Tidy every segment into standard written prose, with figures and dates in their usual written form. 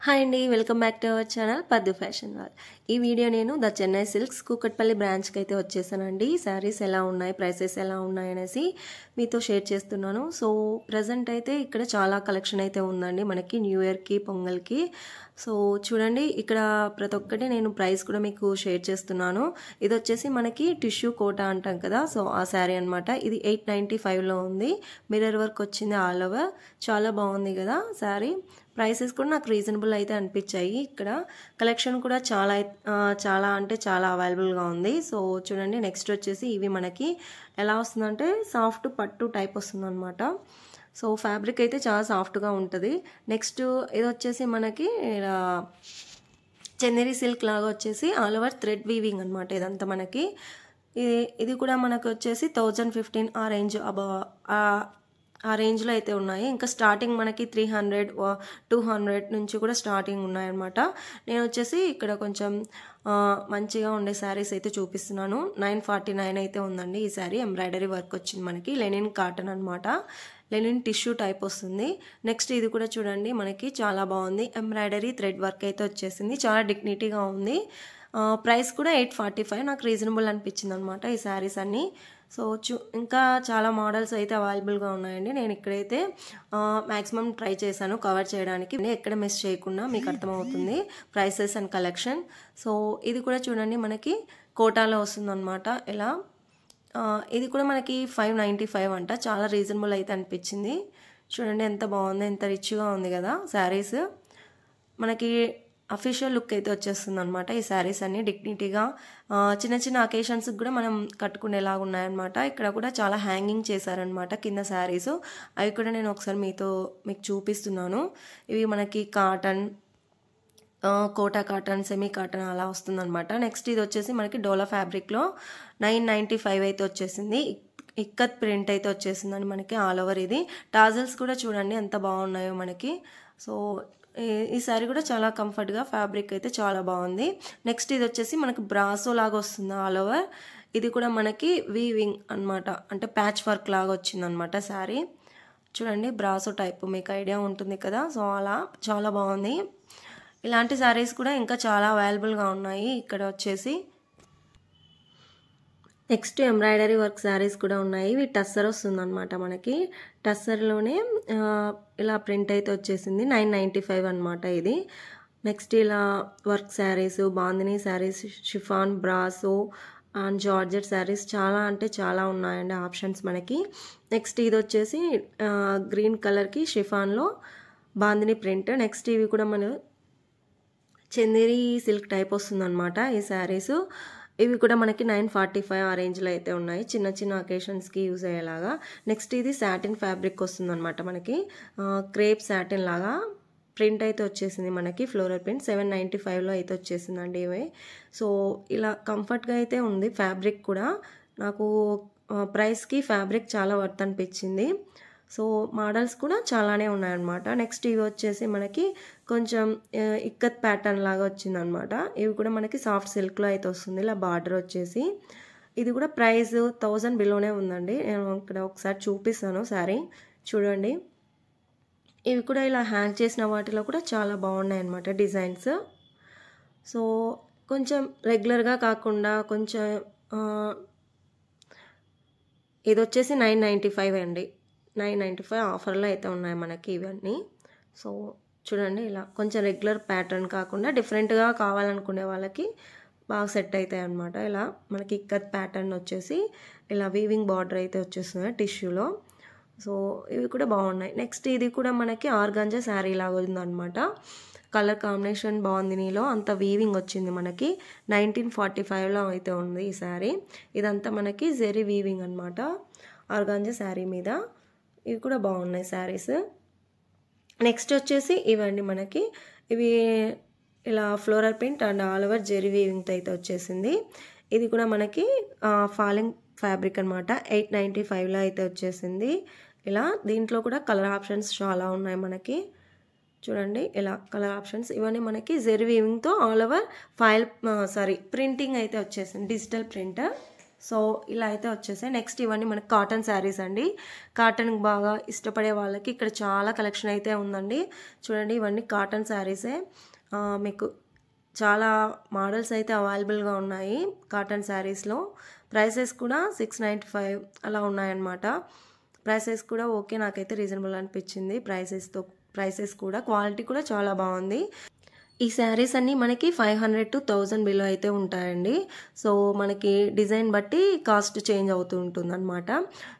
Hi అండి, welcome back to our channel పద్దు fashion wall. ఈ వీడియో నేను ద చెన్నై సిల్క్స్ కూకట్పల్లి బ్రాంచ్కి అయితే వచ్చేసానండి. శారీస్ ఎలా ఉన్నాయి, ప్రైసెస్ ఎలా ఉన్నాయి అనేసి మీతో షేర్ చేస్తున్నాను. సో ప్రజెంట్ అయితే ఇక్కడ చాలా కలెక్షన్ అయితే ఉందండి మనకి న్యూ ఇయర్కి, పొంగల్కి. సో చూడండి, ఇక్కడ ప్రతి ఒక్కటి నేను ప్రైస్ కూడా మీకు షేర్ చేస్తున్నాను. ఇది వచ్చేసి మనకి టిష్యూ కోటా అంటాం కదా, సో ఆ శారీ అనమాట. ఇది 895లో ఉంది. మిర్రర్ వర్క్ వచ్చింది ఆల్ ఓవర్. చాలా బాగుంది కదా శారీ. ప్రైసెస్ కూడా నాకు రీజనబుల్ అయితే అనిపించాయి. ఇక్కడ కలెక్షన్ కూడా చాలా అవైలబుల్గా ఉంది. సో చూడండి, నెక్స్ట్ వచ్చేసి ఇవి మనకి ఎలా వస్తుందంటే సాఫ్ట్ పట్టు టైప్ వస్తుంది అనమాట. సో ఫ్యాబ్రిక్ అయితే చాలా సాఫ్ట్గా ఉంటుంది. నెక్స్ట్ ఇది వచ్చేసి మనకి చందేరి సిల్క్ లాగా వచ్చేసి ఆల్ ఓవర్ థ్రెడ్ వీవింగ్ అనమాట. ఇదంతా మనకి ఇది కూడా మనకు వచ్చేసి 1015 ఆ రేంజ్ ఆ రేంజ్లో అయితే ఉన్నాయి. ఇంకా స్టార్టింగ్ మనకి 300, 200 నుంచి కూడా స్టార్టింగ్ ఉన్నాయన్నమాట. నేను వచ్చేసి ఇక్కడ కొంచెం మంచిగా ఉండే శారీస్ అయితే చూపిస్తున్నాను. 949 అయితే ఉందండి ఈ శారీ. ఎంబ్రాయిడరీ వర్క్ వచ్చింది మనకి. లెనిన్ కాటన్ అనమాట. లెనిన్ టిష్యూ టైప్ వస్తుంది. నెక్స్ట్ ఇది కూడా చూడండి, మనకి చాలా బాగుంది. ఎంబ్రాయిడరీ థ్రెడ్ వర్క్ అయితే వచ్చేసింది. చాలా డిగ్నిటీగా ఉంది. ప్రైస్ కూడా 845 నాకు రీజనబుల్ అనిపించింది అనమాట ఈ శారీస్ అన్నీ. సో ఇంకా చాలా మోడల్స్ అయితే అవైలబుల్గా ఉన్నాయండి. నేను ఇక్కడైతే మ్యాక్సిమం ట్రై చేశాను కవర్ చేయడానికి. ఎక్కడ మిస్ చేయకుండా మీకు అర్థమవుతుంది ప్రైసెస్ అండ్ కలెక్షన్. సో ఇది కూడా చూడండి, మనకి కోటాలో వస్తుంది అనమాట. ఇలా ఇది కూడా మనకి 595 అంట. చాలా రీజనబుల్ అయితే అనిపించింది. చూడండి ఎంత బాగుంది, ఎంత రిచ్గా ఉంది కదా శారీస్. మనకి అఫీషియల్ లుక్ అయితే వచ్చేస్తుంది అనమాట ఈ శారీస్ అన్ని. డిగ్నిటీగా చిన్న చిన్న అకేషన్స్కి కూడా మనం కట్టుకునేలాగా ఉన్నాయన్నమాట. ఇక్కడ కూడా చాలా హ్యాంగింగ్ చేశారనమాట కింద శారీస్. అవి కూడా నేను ఒకసారి మీకు చూపిస్తున్నాను. ఇవి మనకి cotton, Kota cotton, semi cotton అలా వస్తుందన్నమాట. నెక్స్ట్ ఇది వచ్చేసి మనకి డోలా ఫ్యాబ్రిక్లో 995 అయితే వచ్చేసింది. ఇక్కత్ ప్రింట్ అయితే వచ్చేసిందండి మనకి ఆల్ ఓవర్. ఇది టాజల్స్ కూడా చూడండి ఎంత బాగున్నాయో మనకి. సో ఈ శారీ కూడా చాలా కంఫర్ట్గా, ఫ్యాబ్రిక్ అయితే చాలా బాగుంది. నెక్స్ట్ ఇది వచ్చేసి మనకి బ్రాసో లాగా వస్తుంది ఆల్ ఓవర్. ఇది కూడా మనకి వీవింగ్ అనమాట, అంటే ప్యాచ్ వర్క్ లాగా వచ్చింది అనమాట శారీ. చూడండి బ్రాసో టైప్, మీకు ఐడియా ఉంటుంది కదా. సో అలా చాలా బాగుంది. ఇలాంటి శారీస్ కూడా ఇంకా చాలా అవైలబుల్గా ఉన్నాయి ఇక్కడ వచ్చేసి. నెక్స్ట్ ఎంబ్రాయిడరీ వర్క్ శారీస్ కూడా ఉన్నాయి. ఇవి టస్సర్ వస్తుంది అనమాట మనకి. టస్సర్లోనే ఇలా ప్రింట్ అయితే వచ్చేసింది. 995 అనమాట ఇది. నెక్స్ట్ ఇలా work saris, bandhani saris, chiffon, brasso and georgette saris చాలా ఉన్నాయండి ఆప్షన్స్ మనకి. నెక్స్ట్ ఇది వచ్చేసి గ్రీన్ కలర్కి షిఫాన్లో బాందినీ ప్రింట్. నెక్స్ట్ ఇవి కూడా మన చందేరి సిల్క్ టైప్ వస్తుంది అనమాట ఈ శారీస్. ఇవి కూడా మనకి 945 ఆ రేంజ్లో అయితే ఉన్నాయి, చిన్న చిన్న అకేషన్స్కి యూజ్ అయ్యేలాగా. నెక్స్ట్ ఇది సాటిన్ ఫ్యాబ్రిక్ వస్తుంది అనమాట మనకి. క్రేప్ సాటిన్ లాగా ప్రింట్ అయితే వచ్చేసింది మనకి. ఫ్లోరల్ ప్రింట్ 795లో అయితే వచ్చేసిందండి ఇవి. సో ఇలా కంఫర్ట్గా అయితే ఉంది ఫ్యాబ్రిక్ కూడా. నాకు ప్రైస్కి ఫ్యాబ్రిక్ చాలా వర్త్ అనిపించింది. సో మోడల్స్ కూడా చాలానే ఉన్నాయన్నమాట. నెక్స్ట్ ఇవి వచ్చేసి మనకి కొంచెం ఇక్కత్ ప్యాటర్న్ లాగా వచ్చిందనమాట. ఇవి కూడా మనకి సాఫ్ట్ సిల్క్లో అయితే వస్తుంది. ఇలా బార్డర్ వచ్చేసి ఇది కూడా ప్రైస్ 1000 బిలోనే ఉందండి. నేను ఇక్కడ ఒకసారి చూపిస్తాను శారీ చూడండి. ఇవి కూడా ఇలా హ్యాంగ్ చేసిన వాటిలో కూడా చాలా బాగున్నాయి అన్నమాట డిజైన్స్. సో కొంచెం రెగ్యులర్గా కాకుండా కొంచెం ఇది వచ్చేసి 995 అండి. 995 ఆఫర్లో అయితే ఉన్నాయి మనకి ఇవన్నీ. సో చూడండి, ఇలా కొంచెం రెగ్యులర్ ప్యాటర్న్ కాకుండా డిఫరెంట్గా కావాలనుకునే వాళ్ళకి బాగా సెట్ అవుతాయి అనమాట. ఇలా మనకి ఇక్కత్ ప్యాటర్న్ వచ్చేసి ఇలా వీవింగ్ బార్డర్ అయితే వచ్చేస్తుంది టిష్యూలో. సో ఇవి కూడా బాగున్నాయి. నెక్స్ట్ ఇది కూడా మనకి ఆర్గాంజా శారీ లాగా ఉందన్నమాట. కలర్ కాంబినేషన్ బాందినీలో అంత వీవింగ్ వచ్చింది మనకి. 1945లో అయితే ఉంది ఈ శారీ. ఇదంతా మనకి జెరీ వీవింగ్ అనమాట ఆర్గాంజా శారీ మీద. ఇవి కూడా బాగున్నాయి శారీస్. నెక్స్ట్ వచ్చేసి ఇవండి మనకి. ఇవి ఇలా floral print and all over zari వీవింగ్తో అయితే వచ్చేసింది. ఇది కూడా మనకి ఫాలింగ్ ఫ్యాబ్రిక్ అనమాట. 895లో అయితే వచ్చేసింది. ఇలా దీంట్లో కూడా కలర్ ఆప్షన్స్ చాలా ఉన్నాయి మనకి. చూడండి ఇలా కలర్ ఆప్షన్స్. ఇవన్నీ మనకి జెరీ వీవింగ్తో ఆల్ ఓవర్ ప్రింటింగ్ అయితే వచ్చేసింది, డిజిటల్ ప్రింట్. సో ఇలా అయితే వచ్చేసాయి. నెక్స్ట్ ఇవన్నీ మనకి కాటన్ శారీస్ అండి. కాటన్ బాగా ఇష్టపడే వాళ్ళకి ఇక్కడ చాలా కలెక్షన్ అయితే ఉందండి. చూడండి ఇవన్నీ కాటన్ శారీసే. మీకు చాలా మోడల్స్ అయితే అవైలబుల్గా ఉన్నాయి కాటన్ శారీస్లో. ప్రైసెస్ కూడా 695 అలా ఉన్నాయన్నమాట. ప్రైసెస్ కూడా ఓకే, నాకైతే రీజనబుల్ అనిపించింది. ప్రైసెస్ కూడా క్వాలిటీ కూడా చాలా బాగుంది. ఈ శారీస్ అన్నీ మనకి 500 to 1000 బిలో అయితే ఉంటాయండి. సో మనకి డిజైన్ బట్టి కాస్ట్ చేంజ్ అవుతూ ఉంటుంది అనమాట.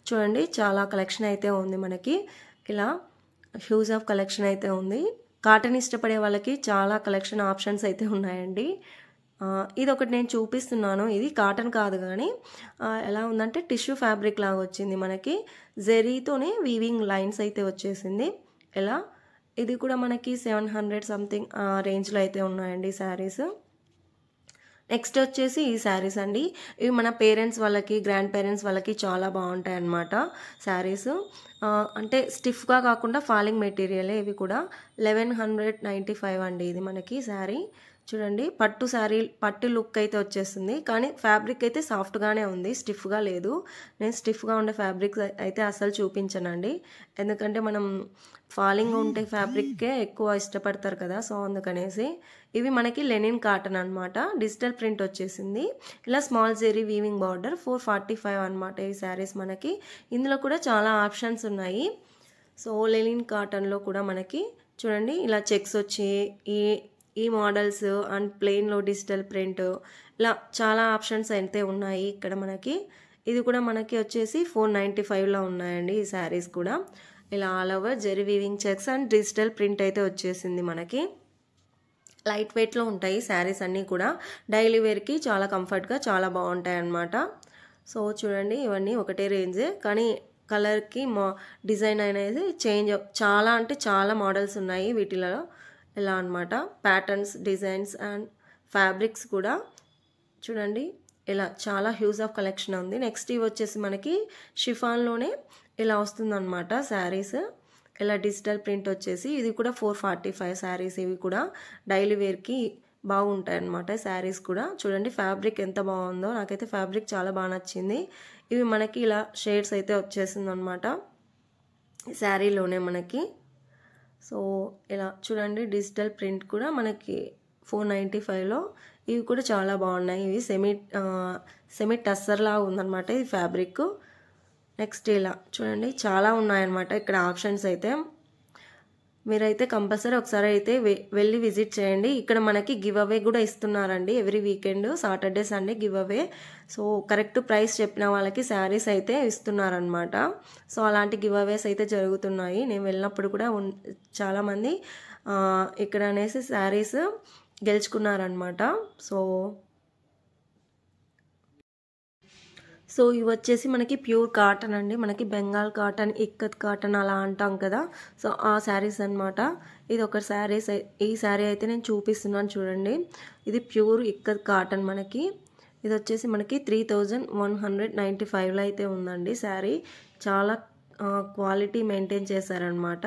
చూడండి చాలా కలెక్షన్ అయితే ఉంది మనకి. ఇలా హ్యూజ్ ఆఫ్ కలెక్షన్ అయితే ఉంది. కాటన్ ఇష్టపడే వాళ్ళకి చాలా కలెక్షన్ ఆప్షన్స్ అయితే ఉన్నాయండి. ఇది ఒకటి నేను చూపిస్తున్నాను. ఇది కాటన్ కాదు కానీ ఎలా ఉందంటే టిష్యూ ఫ్యాబ్రిక్ లాగా వచ్చింది మనకి. జెరీతోనే వీవింగ్ లైన్స్ అయితే వచ్చేసింది. ఎలా ఇది కూడా మనకి 700 సంథింగ్ రేంజ్లో అయితే ఉన్నాయండి శారీస్. నెక్స్ట్ వచ్చేసి ఈ శారీస్ అండి. ఇవి మన పేరెంట్స్ వాళ్ళకి, గ్రాండ్ పేరెంట్స్ వాళ్ళకి చాలా బాగుంటాయి అన్నమాట శారీస్. అంటే స్టిఫ్గా కాకుండా ఫాలింగ్ మెటీరియలే ఇవి కూడా. 1195 అండి ఇది మనకి శారీ. చూడండి పట్టు లుక్ అయితే వచ్చేస్తుంది, కానీ ఫ్యాబ్రిక్ అయితే సాఫ్ట్గానే ఉంది, స్టిఫ్గా లేదు. నేను స్టిఫ్గా ఉండే ఫ్యాబ్రిక్స్ అయితే అసలు చూపించనండి, ఎందుకంటే మనం ఫాలింగ్ ఉంటే ఫ్యాబ్రిక్కే ఎక్కువ ఇష్టపడతారు కదా, సో అందుకనేసి. ఇవి మనకి లెనిన్ కాటన్ అనమాట. డిజిటల్ ప్రింట్ వచ్చేసింది. ఇలా స్మాల్ జెరీ వీవింగ్ బార్డర్. 445 అనమాట ఈ శారీస్ మనకి. ఇందులో కూడా చాలా ఆప్షన్స్ ఉన్నాయి. సో లెనిన్ కాటన్లో కూడా మనకి చూడండి ఇలా చెక్స్ వచ్చి ఈ మోడల్స్ అండ్ ప్లెయిన్లో డిజిటల్ ప్రింట్, ఇలా చాలా ఆప్షన్స్ అయితే ఉన్నాయి ఇక్కడ మనకి. ఇది కూడా మనకి వచ్చేసి 495లో ఉన్నాయండి ఈ శారీస్ కూడా. ఇలా all over zari weaving checks and digital print అయితే వచ్చేసింది మనకి. లైట్ వెయిట్లో ఉంటాయి శారీస్ అన్నీ కూడా. డైలీ వేర్కి చాలా కంఫర్ట్గా చాలా బాగుంటాయి అన్నమాట. సో చూడండి ఇవన్నీ ఒకటే రేంజే, కానీ కలర్కి డిజైన్ అనేది చేంజ్, చాలా అంటే చాలా మోడల్స్ ఉన్నాయి వీటిలో. ఇలా అనమాట ప్యాటర్న్స్, డిజైన్స్ అండ్ ఫ్యాబ్రిక్స్ కూడా చూడండి ఇలా చాలా హ్యూజ్ ఆఫ్ కలెక్షన్ ఉంది. నెక్స్ట్ ఇవి వచ్చేసి మనకి షిఫాన్లోనే ఇలా వస్తుందన్నమాట శారీస్. ఇలా డిజిటల్ ప్రింట్ వచ్చేసి ఇది కూడా 445 శారీస్. ఇవి కూడా డైలీ వేర్కి బాగుంటాయి అన్నమాట శారీస్ కూడా. చూడండి ఫ్యాబ్రిక్ ఎంత బాగుందో, నాకైతే ఫ్యాబ్రిక్ చాలా బాగా నచ్చింది. ఇవి మనకి ఇలా షేడ్స్ అయితే వచ్చేసింది అనమాట శారీలోనే మనకి. సో ఇలా చూడండి డిజిటల్ ప్రింట్ కూడా మనకి 495లో. ఇవి కూడా చాలా బాగున్నాయి. ఇవి సెమీ టస్సర్ లాగా ఉందన్నమాట ఈ ఫ్యాబ్రిక్. నెక్స్ట్ ఇలా చూడండి చాలా ఉన్నాయన్నమాట ఇక్కడ ఆప్షన్స్ అయితే. మీరైతే కంపల్సరీ ఒకసారి అయితే వెళ్ళి విజిట్ చేయండి. ఇక్కడ మనకి గివ్ అవే కూడా ఇస్తున్నారండి every weekend, Saturday Sunday give away. So correct price చెప్పిన వాళ్ళకి శారీస్ అయితే ఇస్తున్నారనమాట. సో అలాంటి గివ్ అవేస్ అయితే జరుగుతున్నాయి. నేను వెళ్ళినప్పుడు కూడా చాలామంది ఇక్కడ అనేసి శారీస్ గెలుచుకున్నారనమాట. సో ఇవి వచ్చేసి మనకి ప్యూర్ కాటన్ అండి. మనకి బెంగాల్ కాటన్, ఇక్కత్ కాటన్ అలా అంటాం కదా, సో ఆ శారీస్ అనమాట. ఇది ఒక శారీస్. ఈ శారీ అయితే నేను చూపిస్తున్నాను చూడండి. ఇది ప్యూర్ ఇక్కత్ కాటన్ మనకి. ఇది వచ్చేసి మనకి 3195లో అయితే ఉందండి శారీ. చాలా క్వాలిటీ మెయింటైన్ చేశారనమాట.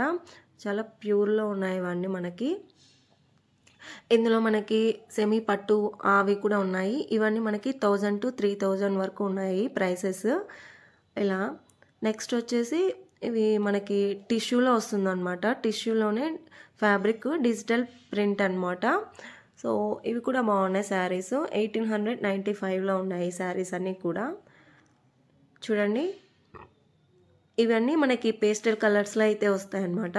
చాలా ప్యూర్లో ఉన్నాయి ఇవన్నీ మనకి. ఇందులో మనకి సెమీ పట్టు అవి కూడా ఉన్నాయి. ఇవన్నీ మనకి 1000 to 3000 వరకు ఉన్నాయి ప్రైసెస్. ఇలా నెక్స్ట్ వచ్చేసి ఇవి మనకి టిష్యూలో వస్తుందన్నమాట. టిష్యూలోనే ఫ్యాబ్రిక్ డిజిటల్ ప్రింట్ అనమాట. సో ఇవి కూడా బాగున్నాయి శారీస్. 1895లో ఉన్నాయి ఈ శారీస్ అన్నీ కూడా. చూడండి ఇవన్నీ మనకి పేస్టల్ కలర్స్లో అయితే వస్తాయి అన్నమాట.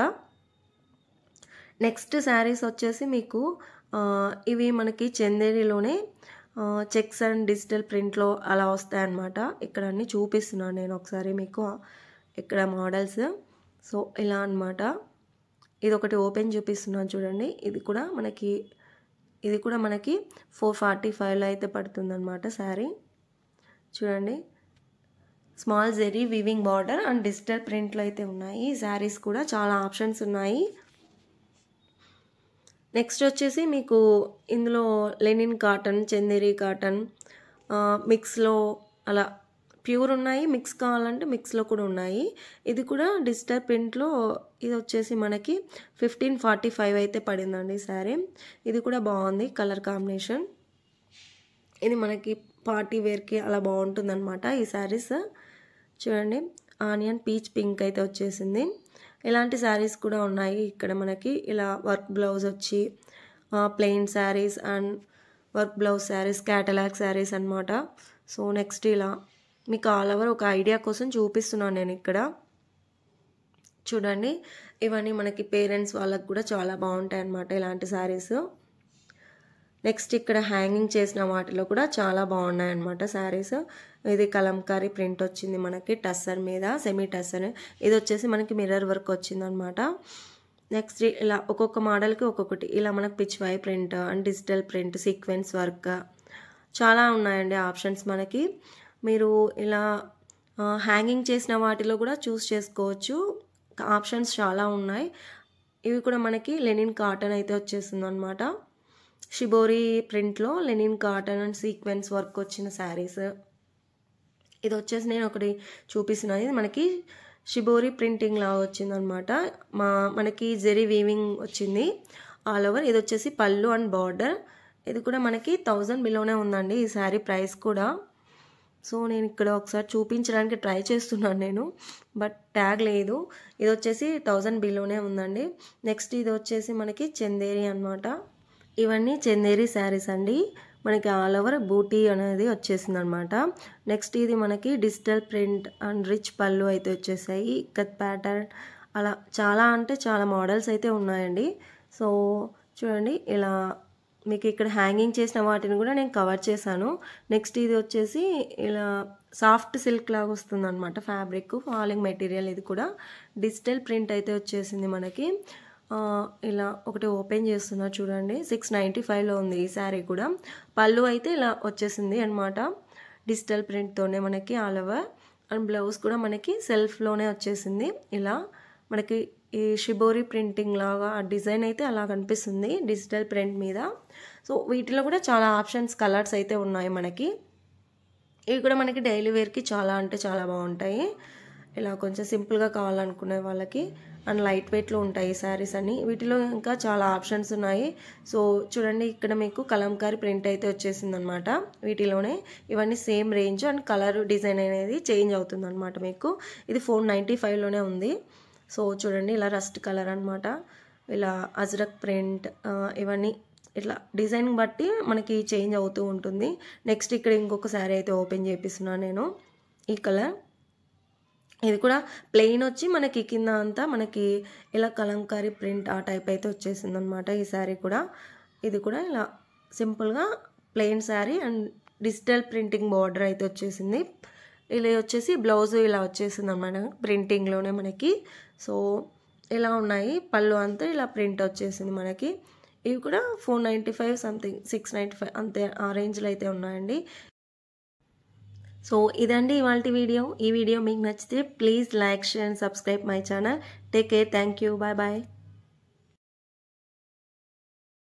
నెక్స్ట్ శారీస్ వచ్చేసి మీకు ఇవి మనకి చందేరిలోనే చెక్స్ అండ్ డిజిటల్ ప్రింట్లో అలా వస్తాయన్నమాట. ఇక్కడ అన్నీ చూపిస్తున్నాను నేను ఒకసారి మీకు ఇక్కడ మోడల్స్. సో ఇలా అనమాట. ఇది ఒకటి ఓపెన్ చూపిస్తున్నాను చూడండి. ఇది కూడా మనకి 445లో అయితే పడుతుందన్నమాట శారీ. చూడండి small zari weaving border and digital ప్రింట్లో అయితే ఉన్నాయి ఈ శారీస్ కూడా. చాలా ఆప్షన్స్ ఉన్నాయి. నెక్స్ట్ వచ్చేసి మీకు ఇందులో లెనిన్ కాటన్, చందేరి కాటన్ మిక్స్లో అలా ప్యూర్ ఉన్నాయి. మిక్స్ కావాలంటే మిక్స్లో కూడా ఉన్నాయి. ఇది కూడా డిజిటల్ ప్రింట్లో. ఇది వచ్చేసి మనకి 1545 అయితే పడిందండి శారీ. ఇది కూడా బాగుంది కలర్ కాంబినేషన్. ఇది మనకి పార్టీ వేర్కి అలా బాగుంటుందన్నమాట ఈ శారీస్. చూడండి ఆనియన్ పీచ్ పింక్ అయితే వచ్చేసింది. ఇలాంటి శారీస్ కూడా ఉన్నాయి ఇక్కడ మనకి. ఇలా వర్క్ బ్లౌజ్ వచ్చి plain saris and work blouse saris, catalogue saris అనమాట. సో నెక్స్ట్ ఇలా మీకు ఆల్ ఓవర్ ఒక ఐడియా కోసం చూపిస్తున్నాను నేను ఇక్కడ. చూడండి ఇవన్నీ మనకి పేరెంట్స్ వాళ్ళకి కూడా చాలా బాగుంటాయి అన్నమాట ఇలాంటి శారీస్. నెక్స్ట్ ఇక్కడ హ్యాంగింగ్ చేసిన వాటిలో కూడా చాలా బాగున్నాయి అన్నమాట శారీస్. ఇది కలంకారీ ప్రింట్ వచ్చింది మనకి టస్సర్ మీద, సెమీ టస్సర్. ఇది వచ్చేసి మనకి మిర్రర్ వర్క్ వచ్చింది అనమాట. నెక్స్ట్ ఇలా ఒక్కొక్క మోడల్కి ఒక్కొక్కటి ఇలా మనకి pichwai print and digital print, sequence work చాలా ఉన్నాయండి ఆప్షన్స్ మనకి. మీరు ఇలా హ్యాంగింగ్ చేసిన వాటిలో కూడా చూస్ చేసుకోవచ్చు, ఆప్షన్స్ చాలా ఉన్నాయి. ఇవి కూడా మనకి లెనిన్ కాటన్ అయితే వచ్చేస్తుంది అనమాట. షిబోరి ప్రింట్లో linen cotton and sequence work వచ్చిన శారీస్. ఇది వచ్చేసి నేను ఒకటి చూపిస్తున్నాను. ఇది మనకి షిబోరి ప్రింటింగ్ లాగా వచ్చిందనమాట. మనకి జెరీ వీవింగ్ వచ్చింది ఆల్ ఓవర్. ఇది వచ్చేసి పళ్ళు అండ్ బార్డర్. ఇది కూడా మనకి 1000 బిలోనే ఉందండి ఈ శారీ ప్రైస్ కూడా. సో నేను ఇక్కడ ఒకసారి చూపించడానికి ట్రై చేస్తున్నాను నేను, బట్ ట్యాగ్ లేదు. ఇది వచ్చేసి 1000 బిలోనే ఉందండి. నెక్స్ట్ ఇది వచ్చేసి మనకి చందేరి అనమాట. ఇవన్నీ చందేరి శారీస్ అండి. మనకి ఆల్ ఓవర్ బూటీ అనేది వచ్చేసింది అనమాట. నెక్స్ట్ ఇది మనకి డిజిటల్ ప్రింట్ అండ్ రిచ్ పళ్ళు అయితే వచ్చేసాయి, కట్ ప్యాటర్న్ అలా చాలా అంటే చాలా మోడల్స్ అయితే ఉన్నాయండి. సో చూడండి ఇలా మీకు ఇక్కడ హ్యాంగింగ్ చేసిన వాటిని కూడా నేను కవర్ చేశాను. నెక్స్ట్ ఇది వచ్చేసి ఇలా సాఫ్ట్ సిల్క్ లాగా వస్తుంది అనమాట ఫ్యాబ్రిక్, ఫాలింగ్ మెటీరియల్. ఇది కూడా డిజిటల్ ప్రింట్ అయితే వచ్చేసింది మనకి. ఇలా ఒకటి ఓపెన్ చేస్తున్నా చూడండి. 695లో ఉంది ఈ శారీ కూడా. పళ్ళు అయితే ఇలా వచ్చేసింది అనమాట డిజిటల్ ప్రింట్తోనే మనకి ఆల్ ఓవర్. అండ్ బ్లౌజ్ కూడా మనకి సెల్ఫ్లోనే వచ్చేసింది. ఇలా మనకి ఈ షిబోరి ప్రింటింగ్ లాగా డిజైన్ అయితే అలా కనిపిస్తుంది డిజిటల్ ప్రింట్ మీద. సో వీటిలో కూడా చాలా ఆప్షన్స్, కలర్స్ అయితే ఉన్నాయి మనకి. ఇవి కూడా మనకి డైలీ వేర్కి చాలా అంటే చాలా బాగుంటాయి. ఇలా కొంచెం సింపుల్గా కావాలనుకునే వాళ్ళకి అండ్ లైట్ వెయిట్లో ఉంటాయి ఈ శారీస్ అన్ని. వీటిలో ఇంకా చాలా ఆప్షన్స్ ఉన్నాయి. సో చూడండి ఇక్కడ మీకు కలంకారీ ప్రింట్ అయితే వచ్చేసింది అనమాట వీటిలోనే. ఇవన్నీ same range and colour design అనేది చేంజ్ అవుతుంది అనమాట మీకు. ఇది 495లోనే ఉంది. సో చూడండి ఇలా రస్ట్ కలర్ అనమాట, ఇలా అజ్రక్ ప్రింట్, ఇవన్నీ ఇట్లా డిజైన్ బట్టి మనకి చేంజ్ అవుతూ ఉంటుంది. నెక్స్ట్ ఇక్కడ ఇంకొక శారీ అయితే ఓపెన్ చేపిస్తున్నాను నేను. ఈ కలర్ ఇది కూడా ప్లెయిన్ వచ్చి మనకి కింద అంతా మనకి ఇలా కలంకారీ ప్రింట్ ఆ టైప్ అయితే వచ్చేసింది అనమాట ఈ శారీ కూడా. ఇది కూడా ఇలా సింపుల్గా plain sari and digital printing border అయితే వచ్చేసింది. ఇలా వచ్చేసి బ్లౌజ్ ఇలా వచ్చేసింది అన్నమాట ప్రింటింగ్లోనే మనకి. సో ఇలా ఉన్నాయి. పళ్ళు అంతా ఇలా ప్రింట్ వచ్చేసింది మనకి. ఇవి కూడా 495 సంథింగ్ 695 అంతే ఆ రేంజ్లో అయితే ఉన్నాయండి. సో ఇదండి ఇవాల్టి వీడియో. ఈ వీడియో మీకు నచ్చితే please like, share and subscribe my channel. Take care. Thank you. Bye bye.